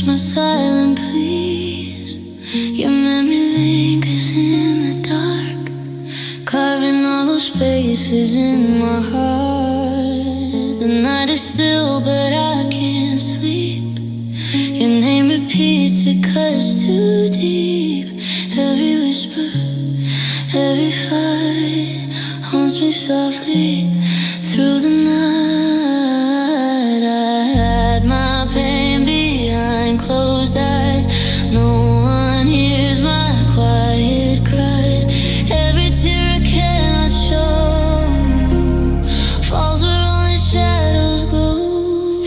my silent pleas. Your memory lingers in the dark, carving all those spaces in my heart. The night is still, but I can't sleep. Your name repeats, it cuts too deep. Every whisper, every fight haunts me softly through the night. I hide my pain behind closed eyes. No one hears my quiet cries. Every tear I cannot show falls where only shadows go.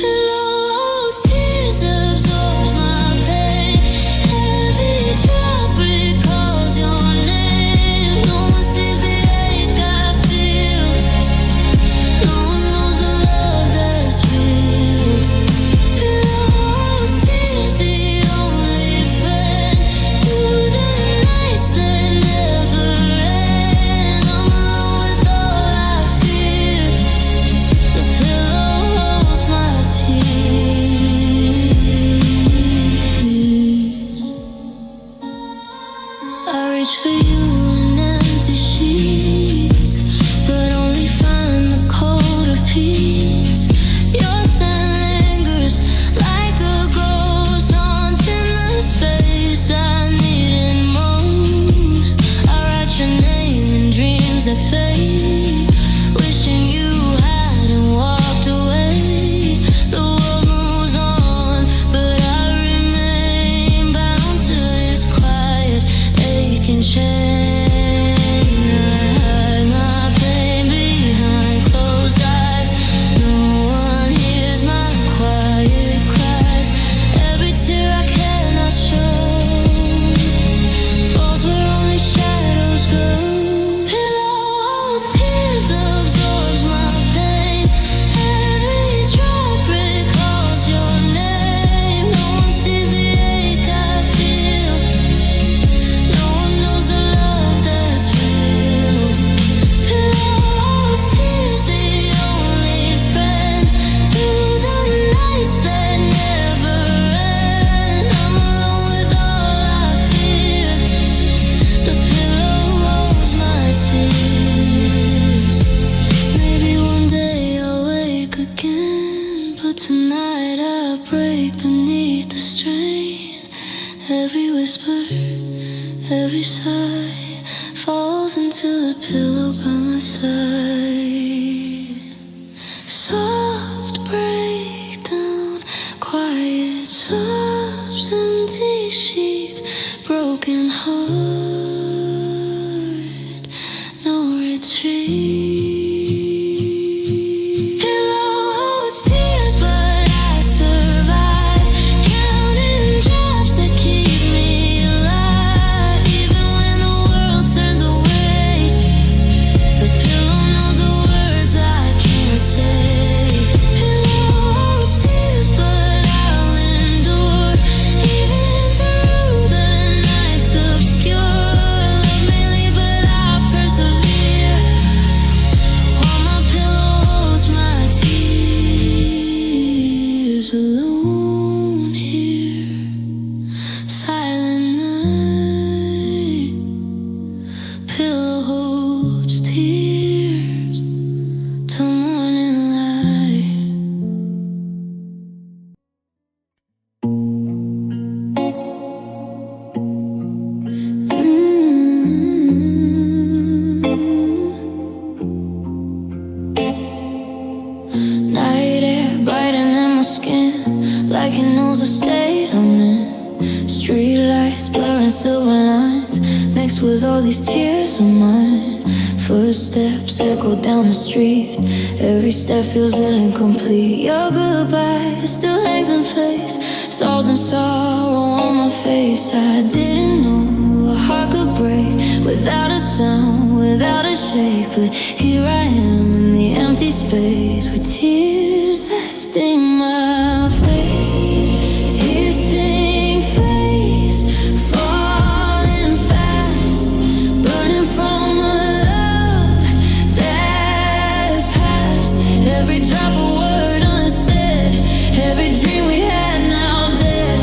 Pillow holds tears, absorbs my pain. Every drop recalls your name. No one sees the ache I feel. No one knows the love that's real. Pillow holds tears, the only friend through the nights that never end. I'm alone with all I fear. The pillow holds my tears. I reach for you in empty sheets, but only find the colder peace. Your scent lingers like a ghost, haunting the space I needed most. I write your name in dreams that fade, wishing you hadn't walked away. The world moves on, but I remain bound to this quiet, aching chain. I hide my pain behind closed eyes. No one hears my quiet cries. Every tear I cannot show falls where only shadows go. Pillow holds tears, absorbs my pain. Every drop recalls your name. No one sees the ache I feel. No one knows the love that's real. Pillow holds tears, the only friend through the nights that never end. I'm alone with all I fear. The pillow holds my tears. Maybe one day I'll wake again, but tonight I break beneath the strain. Every whisper, every sigh falls into the pillow by my side. Soft breakdown, quiet sobs, empty sheets, broken heart, no retreat. Pillow holds tears, but I survive, counting drops that keep me alive. Even when the world turns away, the pillow knows the words I can't say. Pillow holds tears, but I'll endure, even through the nights obscure. Love may leave, but I persevere, while my pillow holds my tears. Alone here, silent night. Pillow holds tears till morning light. Night air biting in my skin, like it knows the state I'm in. Street lights blurring silver lines, mixed with all these tears of mine. Footsteps echo down the street, every step feels incomplete. Your goodbye still hangs in place, salt and sorrow on my face. I didn't know a heart could break without a sound, without a shake. But here I am in the empty space, with tears that sting my face. Tears sting face, falling fast, burning from a love that passed. Every drop of word unsaid, every dream we had now dead.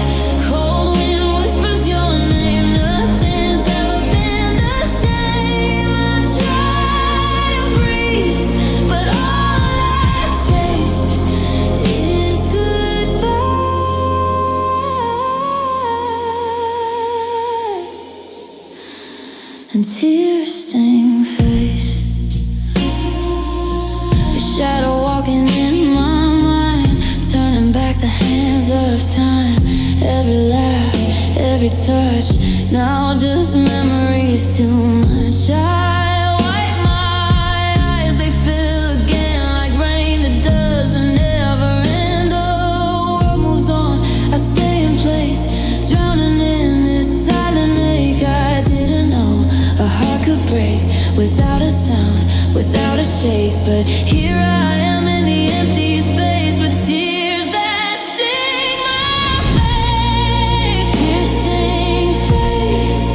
and tears stain face. Your shadow walking in my mind, turning back the hands of time. Every laugh, every touch, now just memories too much. I wipe my eyes, they fill again like rain that doesn't ever end. The world moves on, I stay in place, drowning in this silent ache. I didn't know a heart could break without a sound, without a shake. But here I am in the empty space with tears that sting my face. Tears sting face,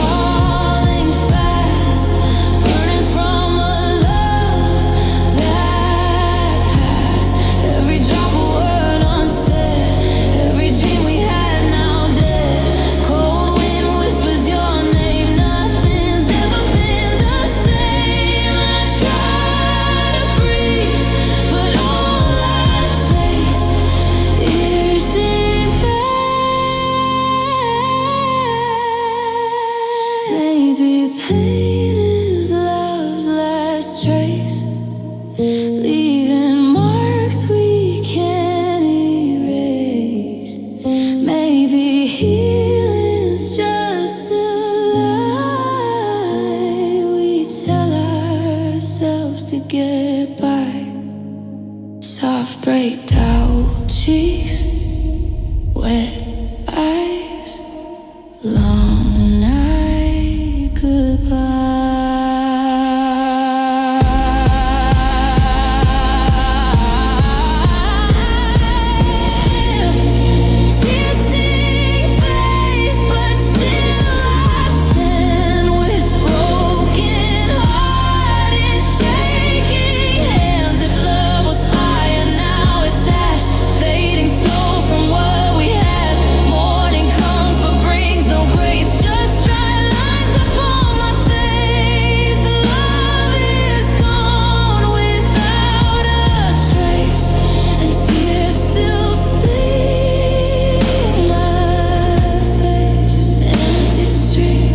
falling fast, burning from a love that passed. Every drop of word unsaid, every dream we had now dead. Cold wind whispers your name, nothing's ever been the same. I try to breathe, but all I taste is deep pain. Maybe pain is love's last trace, leaving marks we can't erase. Maybe healing's just a lie we tell ourselves to get by. Soft breaked out cheeks, wet eyes, long night goodbye. Tears sting face, but still I stand with broken heart and shaking hands. If love was fire, now it's ash, fading slow from what we had. Morning comes but brings no grace, just dry lines upon my face. Love is gone without a trace, and tears still sting my face. Empty street,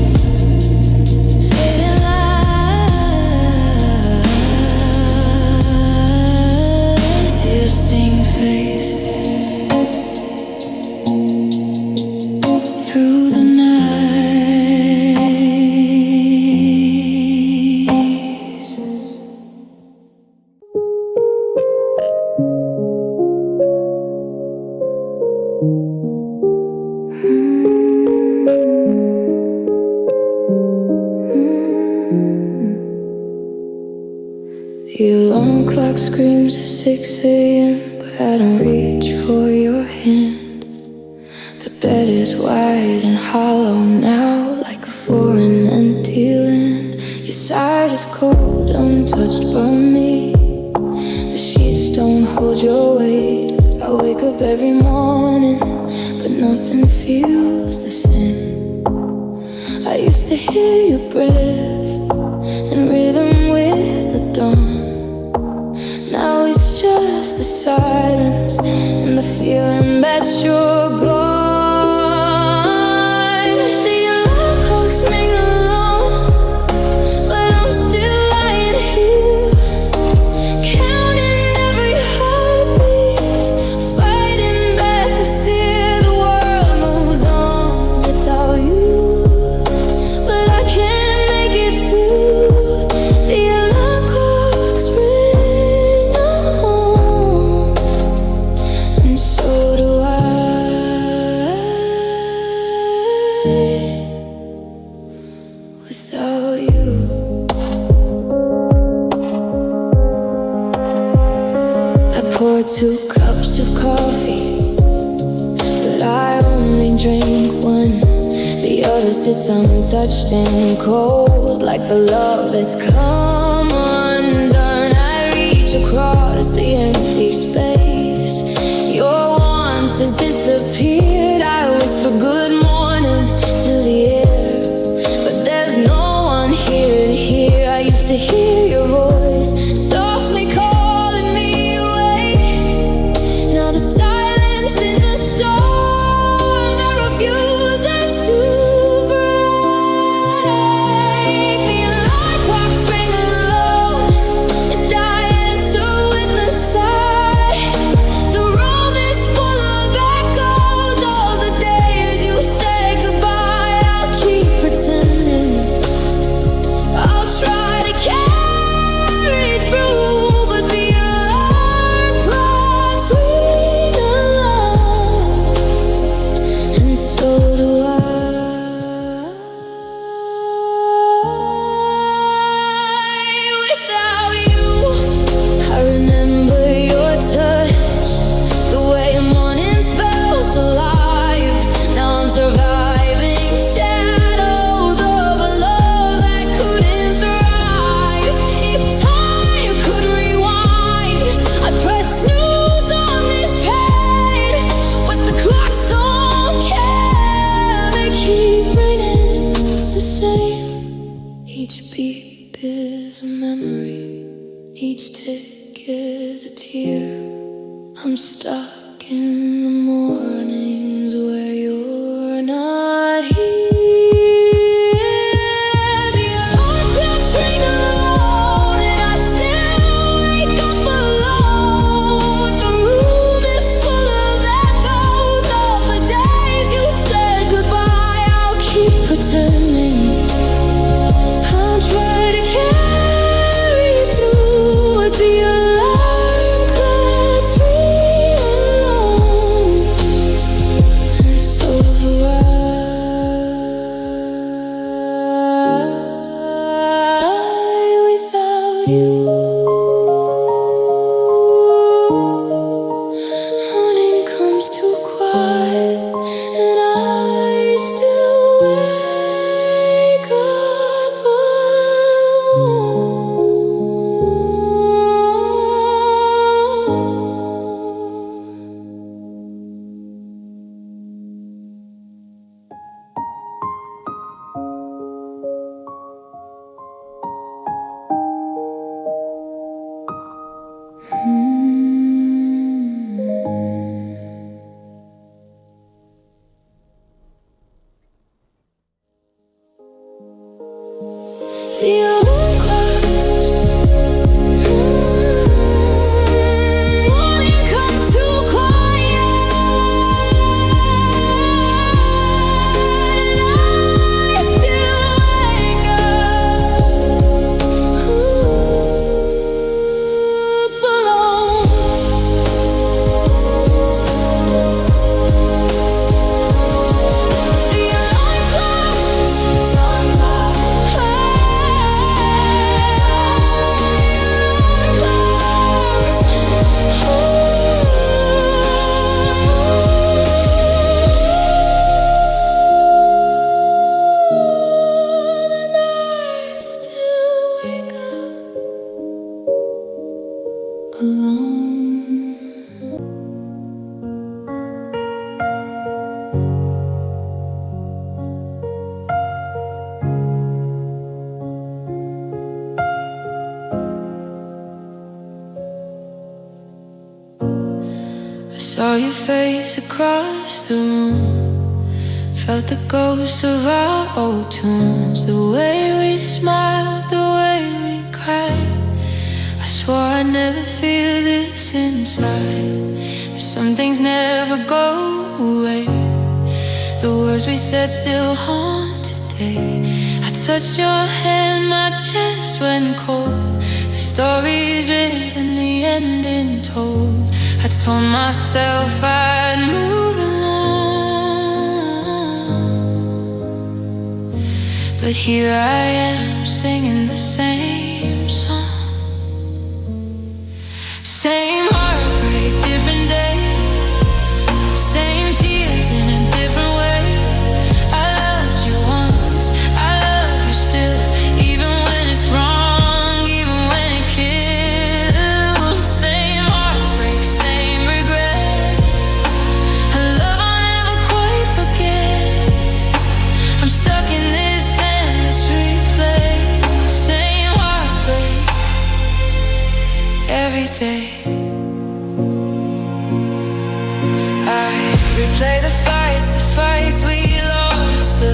fading light, tears sting face through the night. The alarm clock screams at 6 a.m., but I don't reach for your hand. The bed is wide and hollow now, like a foreign empty land. Your side is cold, untouched by me. The sheets don't hold your weight. I wake up every morning, but nothing feels the same. I used to hear your breath in rhythm with the dawn. Now it's just the silence and the feeling that you're gone. The alarm clocks ring alone, but I'm still lying here, counting every heartbeat, fighting back the fear. The world moves on without you, but I can't make it through. The alarm clocks ring alone, and so do I. Without you, I poured 2 cups of coffee, but I only drank one. The other sits untouched and cold, like the love that's come undone. I reach across the empty space, your warmth has disappeared. I whisper good morning to the air, but there's no one here to hear. I used to hear your voice softly calling me awake. Now the silence is a storm that refuses to break. I'm stuck in the mornings where you're not here. The alarm clocks ring alone and I still wake up alone. The room is full of echoes of the days you said goodbye. I'll keep pretending, I'll try to carry through with the alarm clocks ring alone. And so do I, without you. Morning comes too quiet and I still wake up alone. The alarm clocks, morning comes too quiet, and I still wake up alone. The alarm clocks, and I still wake up alone. I saw your face across the room, felt the ghosts of our old tunes, the way we smiled, the way we cried. I swore I'd never feel this inside, but some things never go away. The words we said still haunt today. I touched your hand, my chest went cold. The story's written, the ending told. I told myself I'd move along, but here I am singing the same song. Same heartbreak, different day. Same tears in a different way. I loved you once, I love you still, even when it's wrong, even when it kills. Same heartbreak, same regret, a love I'll never quite forget. I'm stuck in this endless replay. Same heartbreak, every day. I replay the fights we lost. The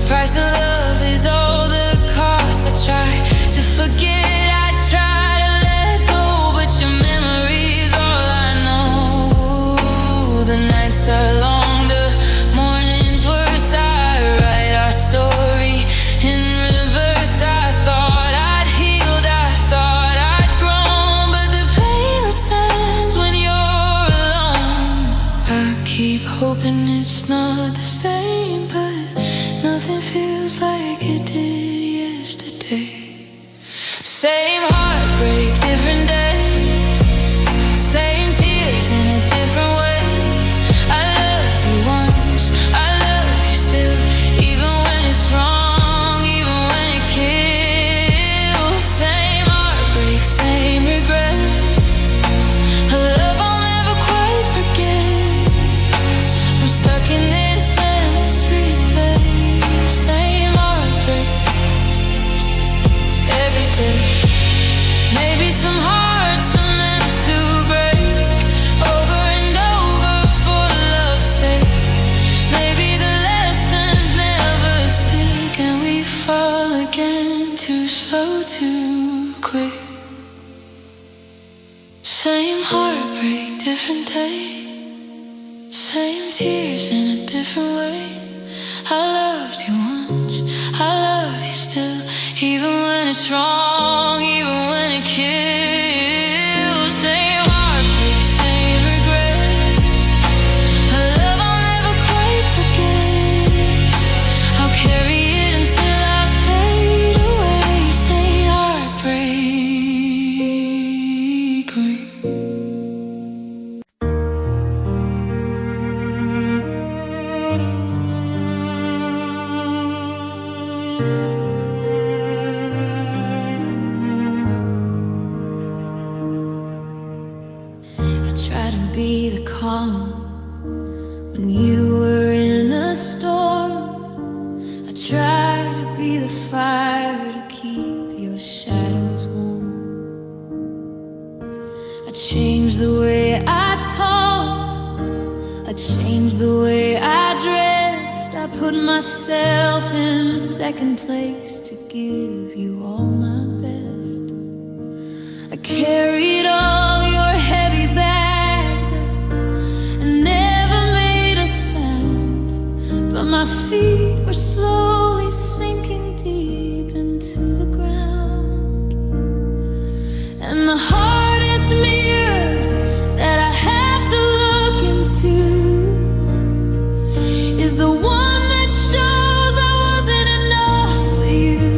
price of love is all the cost. I try to forget, I try to let go, but your memory's all I know. The nights are long, the mornings worse. I write our story in reverse. I thought I'd healed, I thought I'd grown, but the pain returns when you're alone. I keep hoping it's not the same, but nothing feels like it did yesterday. Same heartbreak, different day. Same tears in a different way. I loved you once, I love you still, even when it's wrong, even when it kills. Same heartbreak, same regret, a love I'll never quite forget. I'm stuck in this endless replay. Same heartbreak, every day. Maybe some hearts are meant to break. day. Same tears in a different way. I loved you once, I love you still. Even when it's wrong, even when it kills. Same heartbreak, same regret. A love I'll never quite forget. I'll carry it until I fade away. Same heartbreak. Be the calm when you were in a storm. I try to be the fire to keep your shadows warm. I changed the way I talked, I changed the way I dressed. I put myself in second place to give you all my best. I carried all your heavy bags, but my feet were slowly sinking deep into the ground. And the hardest mirror that I have to look into is the one that shows I wasn't enough for you.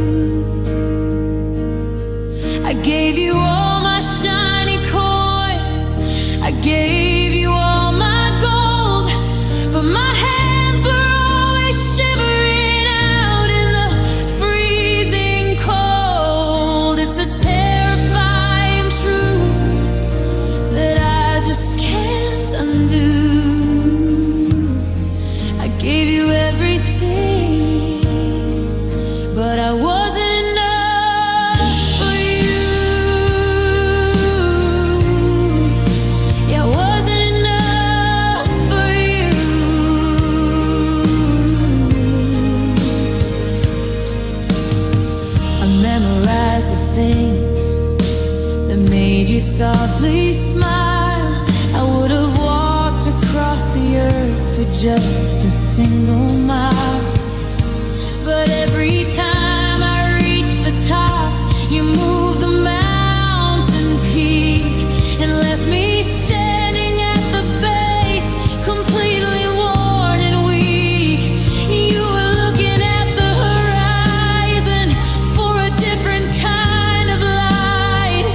I gave you all my shiny coins, I gave you all my gold, but my hands were shivering out in the freezing cold. It's a terrifying truth that I just can't undo. I gave you everything, but I wasn't enough for you. Yeah, I wasn't enough for you. Memorize the things that made you softly smile. I would have walked across the earth for just a single mile. But every time I reach the top, you move the mountain peak and left me standing at the base, completely worn and weak. You were looking at the horizon for a different kind of light,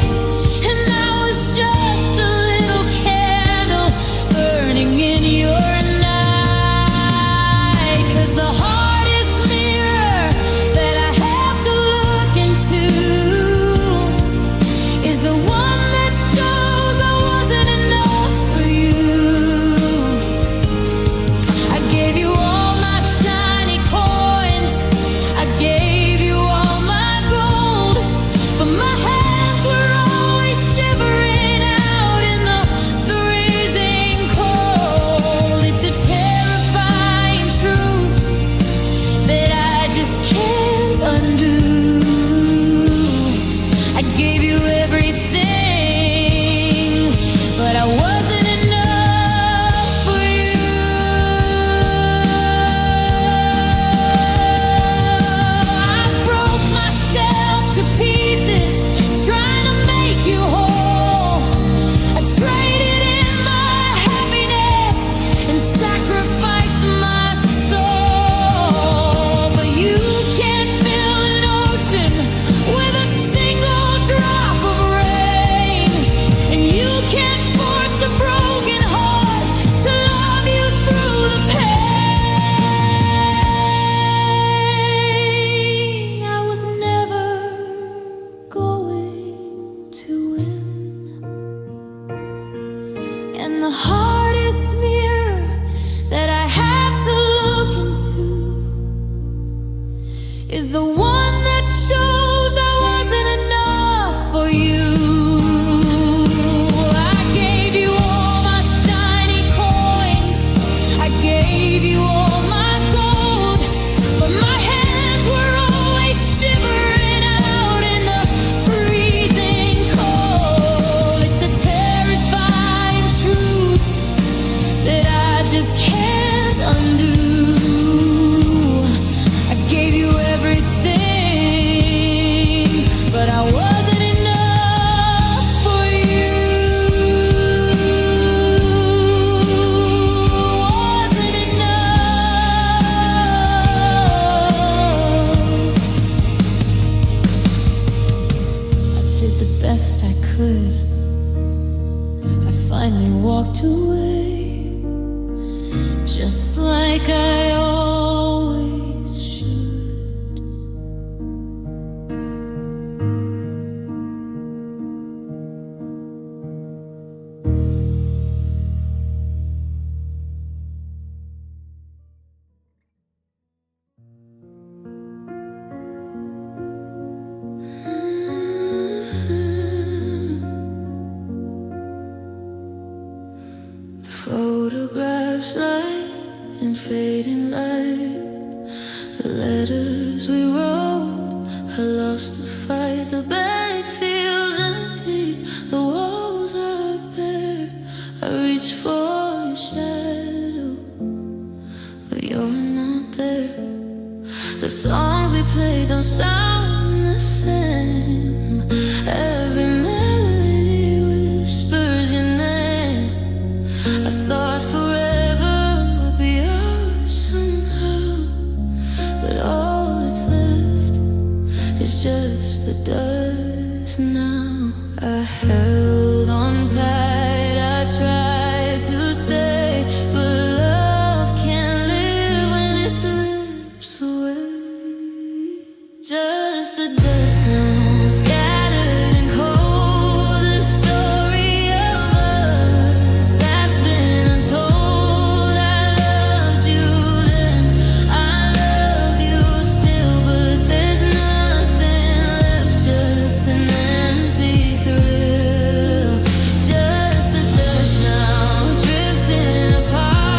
and I was just a little candle burning in your night. 'Cause the hardest mirror that I have to look into is the one that shows I wasn't enough for you. I gave you all my shiny coins, I gave you all my gold, but my hands were always shivering out in the freezing cold. It's a terrifying truth that I just can't undo. I gave you everything, but I wasn't enough for you. I broke myself to pieces trying to make you whole. I traded in my happiness and sacrificed my soul. But you can't fill an ocean with a single drop of rain, and you can't force a broken heart to love you through the pain. I was never going to win, and the hardest mirror that I have to look into is the one that shows I wasn't enough for you. I gave you all my shiny coins, I gave you all my gold, but my hands were always shivering out in the freezing cold. It's a terrifying truth just can't undo. I gave you everything, but I wasn't enough for you. Wasn't enough. I did the best I could. I finally walked away, just like I always should. The photographs lie in fading light. The letters we wrote, I lost the fight. The bed feels empty, the walls are bare. I reach for your shadow, but you're not there. The songs we play don't sound the same. Every melody whispers your name. I thought forever would be ours somehow, but all that's left is just the dust now. I held on tight, I tried to stay, but love can't live when it slips away. Just the dust now, scattered and cold. The story of us that's been untold. I loved you then, I love you still, but there's nothing left, just an empty thrill. Just the dust now, drifting apart.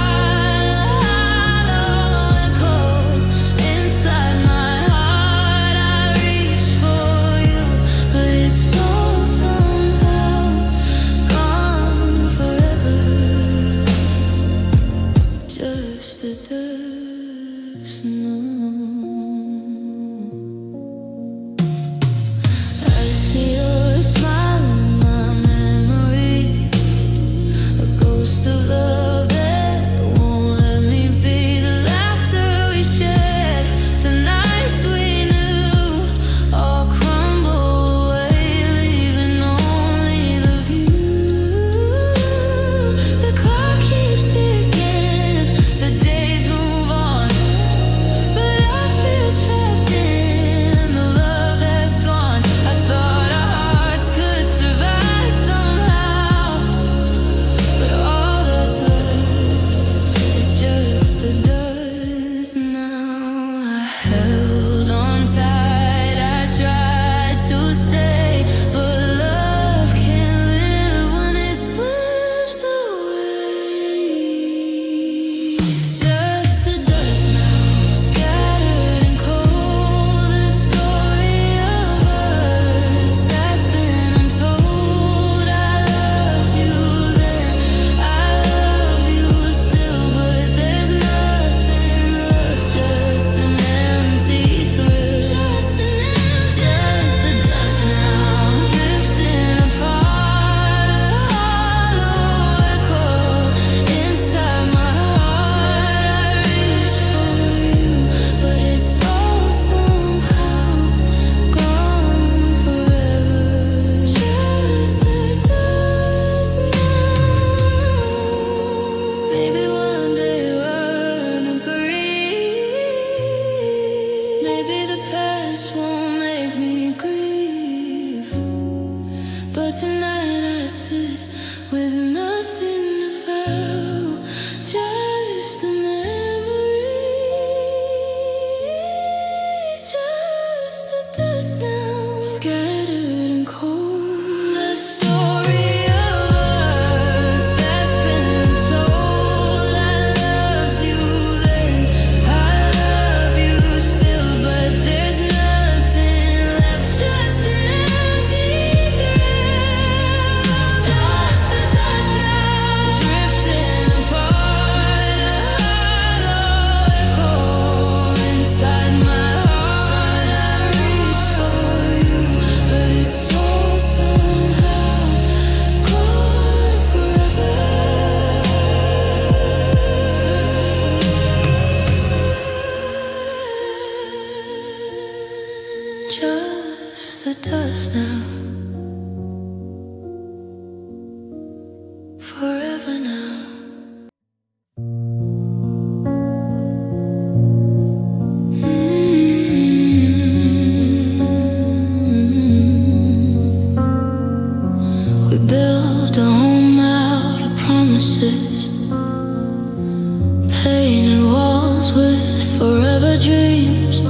painted walls with forever dreams.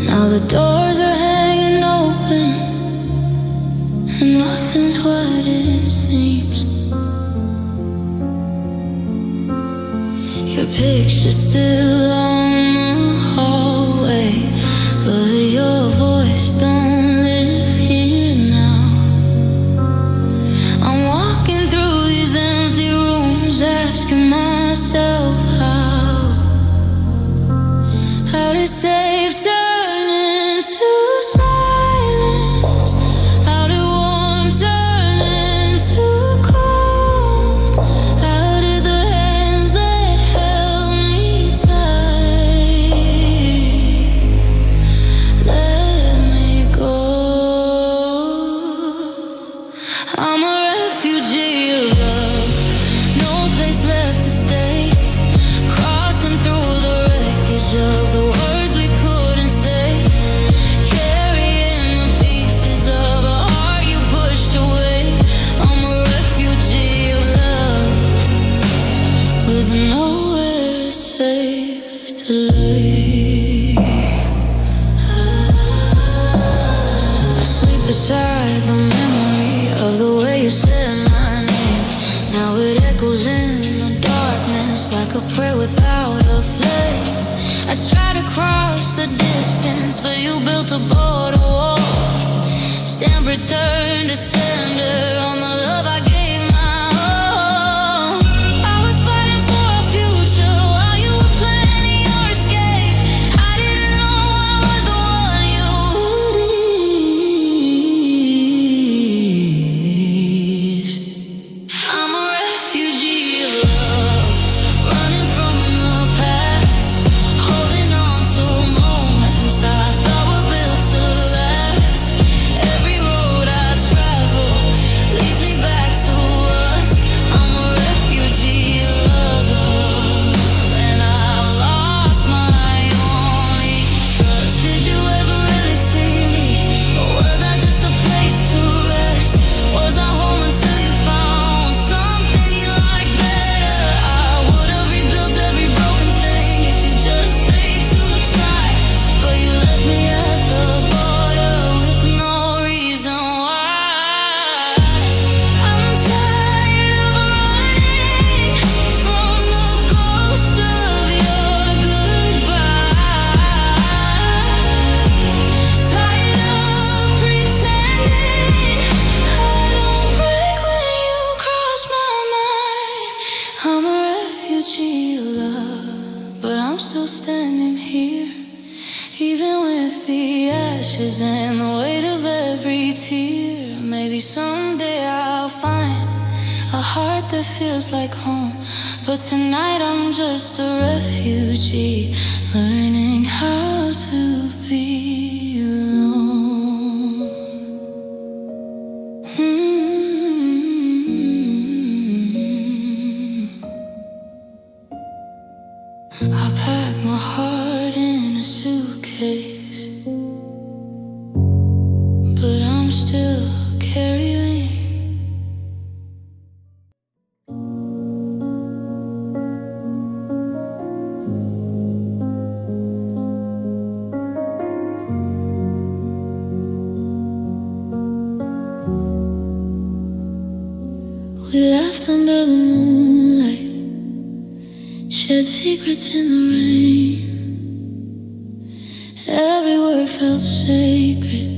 Now the doors are hanging open, and nothing's what it seems. Your picture's still on the hallway, but your voice don't live here now. I'm walking through these empty rooms, asking myself how did safe turn into silence? How did warm turn into cold? How did the hands that held me tight let me go? I'm a refugee of love, no place left to stay. Crossing through the wreckage of the words we couldn't say, carrying the pieces of a heart you pushed away. I'm a refugee of love, with nowhere safe to lay. I sleep beside the memory of the way you said my name. Now it echoes in the darkness like a prayer without a flame. I tried to cross the distance, but you built a border wall. Stamp return to sender on the love I gave my all. I was fighting for a future while you were planning your escape. I didn't know I was the one you would ease. I'm a refugee of love, running from the past, holding on to moments I thought were built to last. Every road I travel leads me back to us. I'm a refugee of love, and I've lost my only trust. Did you ever really see me, or was I just a place to rest? Was I home until you found something you like better? I would have rebuilt every broken thing if you just stayed to try, but you left me at the border with no reason why. I'm tired of running from the ghost of your goodbye. Tired of pretending I don't break when you cross my mind. I'm a refugee of love, but I'm still standing here, even with the ashes and the weight of every tear. Maybe someday I'll find a heart that feels like home, but tonight I'm just a refugee, learning how to be alone. I pack my heart in a suitcase, but I'm still carrying. We laughed under the moonlight, shared secrets in the rain. Every word felt sacred,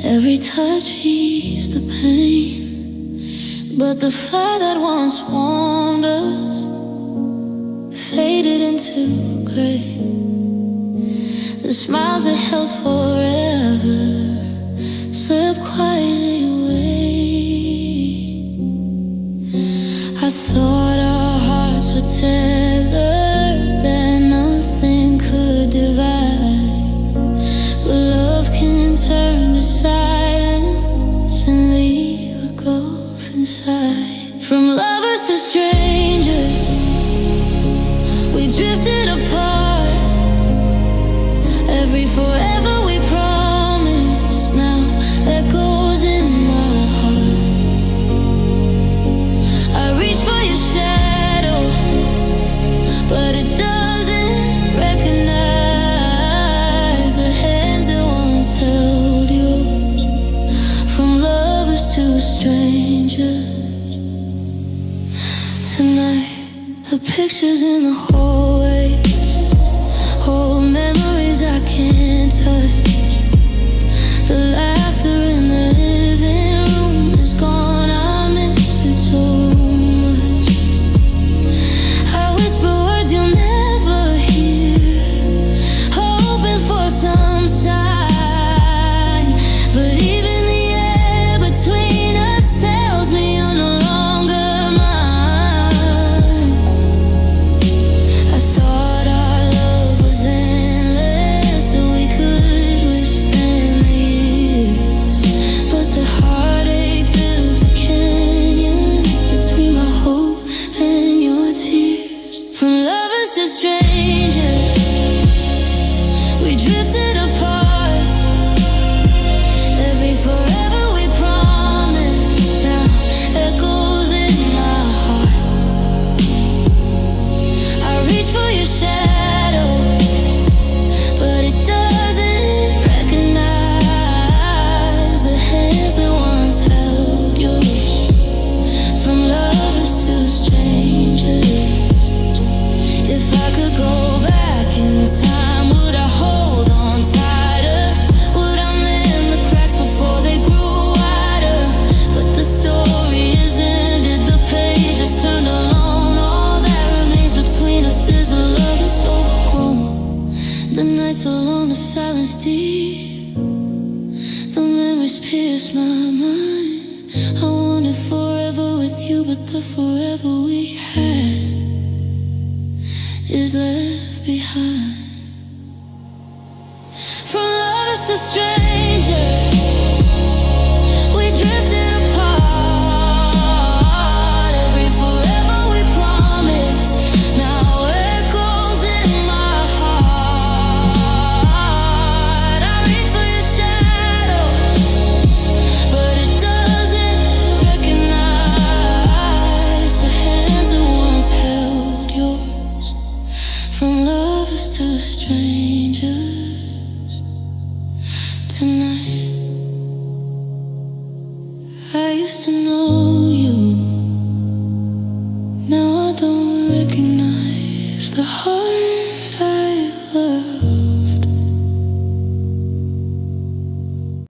every touch eased the pain. But the fire that once warmed us faded into gray. The smiles that held forever slipped quietly away. I thought our hearts were tethered, that nothing could divide. But love can turn to silence and leave a gulf inside. From lovers to strangers, we drifted apart. Every forever we promised now echoes in my heart. I reach for your shadow, The pictures in the hallway, old memories I can't touch. The laughter in the living room is gone, I miss it so much. I whisper words you'll never hear, hoping for some sign. But even the air between us tells me you're no longer mine. I thought our love was endless, that we could withstand the years. But the heartache built a canyon between my hope and your tears. From lovers to strangers, we drifted apart. Every forever we promised now echoes in my heart. I reach for your shadow, but it doesn't recognize the hands that once held yours. From lovers to strangers, if I could go back in time, would I hold on tighter? Would I mend the cracks before they grew wider? But the story is ended, the page is turned alone. All that remains between us is a love that's overgrown. The nights alone, the silence deep, the memories pierce my mind. I wanted forever with you, but the forever we had is left behind. From lovers to strangers, we drifted apart. Every forever we promised now echoes in my heart. I reach for your shadow, but it doesn't recognize the hands that once held yours. From lovers to strangers, tonight I used to know